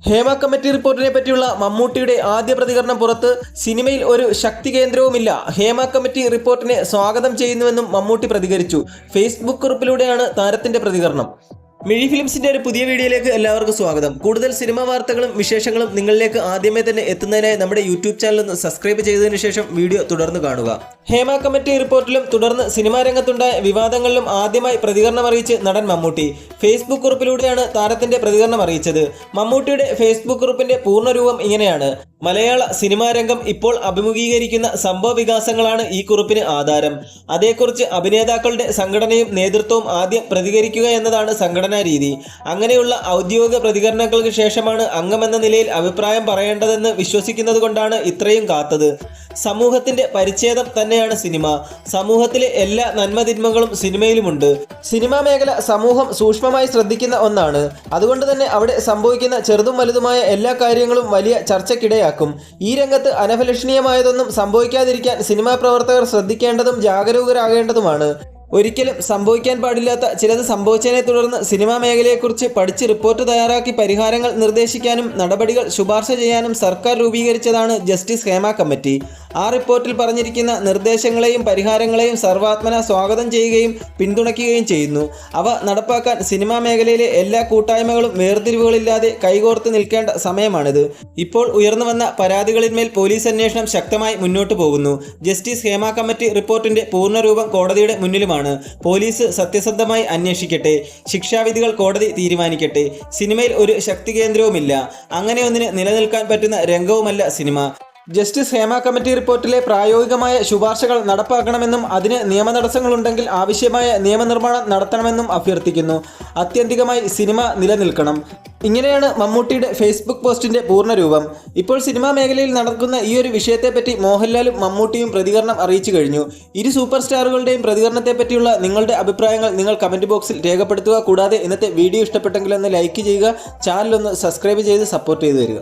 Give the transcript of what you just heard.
Hema committee റിപ്പോർട്ടിനെ പറ്റിയുള്ള മമ്മൂട്ടിയുടെ ആദ്യ പ്രതികരണം പുറത്ത്. സിനിമയിൽ ഒരു ശക്തി കേന്ദ്രവുമില്ല, ഹേമ കമ്മിറ്റി റിപ്പോർട്ടിനെ സ്വാഗതം ചെയ്യുന്നുവെന്നും മമ്മൂട്ടി പ്രതികരിച്ചു. ഫേസ്ബുക്ക് കുറിപ്പിലൂടെയാണ് താരത്തിന്റെ പ്രതികരണം. മിഴി ഫിലിംസിന്റെ ഒരു പുതിയ വീഡിയോയിലേക്ക് എല്ലാവർക്കും സ്വാഗതം. കൂടുതൽ സിനിമാ വാർത്തകളും വിശേഷങ്ങളും നിങ്ങളിലേക്ക് ആദ്യമേ തന്നെ എത്തുന്നതിനായി നമ്മുടെ യൂട്യൂബ് ചാനൽ ഒന്ന് സബ്സ്ക്രൈബ് ചെയ്തതിനു ശേഷം വീഡിയോ തുടർന്ന് കാണുക. ഹേമ കമ്മിറ്റി റിപ്പോർട്ടിലും തുടർന്ന് സിനിമാ രംഗത്തുണ്ടായ വിവാദങ്ങളിലും ആദ്യമായി പ്രതികരണം അറിയിച്ച് നടൻ മമ്മൂട്ടി. ഫേസ്ബുക്ക് കുറിപ്പിലൂടെയാണ് താരത്തിന്റെ പ്രതികരണം അറിയിച്ചത്. മമ്മൂട്ടിയുടെ ഫേസ്ബുക്ക് കുറിപ്പിന്റെ പൂർണ്ണരൂപം ഇങ്ങനെയാണ്. മലയാള സിനിമാ രംഗം ഇപ്പോൾ അഭിമുഖീകരിക്കുന്ന സംഭവ വികാസങ്ങളാണ് ഈ കുറിപ്പിന് ആധാരം. അതേക്കുറിച്ച് അഭിനേതാക്കളുടെ സംഘടനയും നേതൃത്വവും ആദ്യം പ്രതികരിക്കുക എന്നതാണ് സംഘടനാ രീതി. അങ്ങനെയുള്ള ഔദ്യോഗിക പ്രതികരണങ്ങൾക്ക് ശേഷമാണ് അംഗമെന്ന നിലയിൽ അഭിപ്രായം പറയേണ്ടതെന്ന് വിശ്വസിക്കുന്നത് കൊണ്ടാണ് ഇത്രയും കാത്തത്. സമൂഹത്തിന്റെ പരിച്ഛേദം തന്നെയാണ് സിനിമ. സമൂഹത്തിലെ എല്ലാ നന്മതിന്മകളും സിനിമയിലുമുണ്ട്. സിനിമാ മേഖല സമൂഹം സൂക്ഷ്മമായി ശ്രദ്ധിക്കുന്ന ഒന്നാണ്. അതുകൊണ്ട് തന്നെ അവിടെ സംഭവിക്കുന്ന ചെറുതും വലുതുമായ എല്ലാ കാര്യങ്ങളും വലിയ ചർച്ചയ്ക്കിടയാക്കും. ഈ രംഗത്ത് അനഭിലഷണീയമായതൊന്നും സംഭവിക്കാതിരിക്കാൻ സിനിമാ പ്രവർത്തകർ ശ്രദ്ധിക്കേണ്ടതും ജാഗരൂകരാകേണ്ടതുമാണ്. ഒരിക്കലും സംഭവിക്കാൻ പാടില്ലാത്ത ചിലത് സംഭവിച്ചതിനെ തുടർന്ന് സിനിമാ മേഖലയെക്കുറിച്ച് പഠിച്ച് റിപ്പോർട്ട് തയ്യാറാക്കി പരിഹാരങ്ങൾ നിർദ്ദേശിക്കാനും നടപടികൾ ശുപാർശ ചെയ്യാനും സർക്കാർ രൂപീകരിച്ചതാണ് ജസ്റ്റിസ് ഹേമ കമ്മിറ്റി. ആ റിപ്പോർട്ടിൽ പറഞ്ഞിരിക്കുന്ന നിർദ്ദേശങ്ങളെയും പരിഹാരങ്ങളെയും സർവാത്മന സ്വാഗതം ചെയ്യുകയും പിന്തുണയ്ക്കുകയും ചെയ്യുന്നു. അവ നടപ്പാക്കാൻ സിനിമാ മേഖലയിലെ എല്ലാ കൂട്ടായ്മകളും വേർതിരിവുകളില്ലാതെ കൈകോർത്ത് നിൽക്കേണ്ട സമയമാണിത്. ഇപ്പോൾ ഉയർന്നു വന്ന പരാതികളിന്മേൽ പോലീസ് അന്വേഷണം ശക്തമായി മുന്നോട്ടു പോകുന്നു. ജസ്റ്റിസ് ഹേമ കമ്മിറ്റി റിപ്പോർട്ടിന്റെ പൂർണ്ണരൂപം കോടതിയുടെ മുന്നിലുമാണ്. പോലീസ് സത്യസന്ധമായി അന്വേഷിക്കട്ടെ, ശിക്ഷാവിധികൾ കോടതി തീരുമാനിക്കട്ടെ. സിനിമയിൽ ഒരു ശക്തി കേന്ദ്രവുമില്ല, അങ്ങനെയൊന്നിന് നിലനിൽക്കാൻ പറ്റുന്ന രംഗവുമല്ല സിനിമ. ജസ്റ്റിസ് ഹേമ കമ്മിറ്റി റിപ്പോർട്ടിലെ പ്രായോഗികമായ ശുപാർശകൾ നടപ്പാക്കണമെന്നും അതിന് നിയമതടസ്സങ്ങളുണ്ടെങ്കിൽ ആവശ്യമായ നിയമനിർമ്മാണം നടത്തണമെന്നും അഭ്യർത്ഥിക്കുന്നു. ആത്യന്തികമായി സിനിമ നിലനിൽക്കണം. ഇങ്ങനെയാണ് മമ്മൂട്ടിയുടെ ഫേസ്ബുക്ക് പോസ്റ്റിന്റെ പൂർണ്ണരൂപം. ഇപ്പോൾ സിനിമാ മേഖലയിൽ നടക്കുന്ന ഈ ഒരു വിഷയത്തെപ്പറ്റി മോഹൻലാലും മമ്മൂട്ടിയും പ്രതികരണം അറിയിച്ചു കഴിഞ്ഞു. ഇരു സൂപ്പർ സ്റ്റാറുകളുടെയും പ്രതികരണത്തെ പറ്റിയുള്ള നിങ്ങളുടെ അഭിപ്രായങ്ങൾ നിങ്ങൾ കമന്റ് ബോക്സിൽ രേഖപ്പെടുത്തുക. കൂടാതെ ഇന്നത്തെ വീഡിയോ ഇഷ്ടപ്പെട്ടെങ്കിൽ ഒന്ന് ലൈക്ക് ചെയ്യുക, ചാനൽ ഒന്ന് സബ്സ്ക്രൈബ് ചെയ്ത് സപ്പോർട്ട് ചെയ്തു തരിക.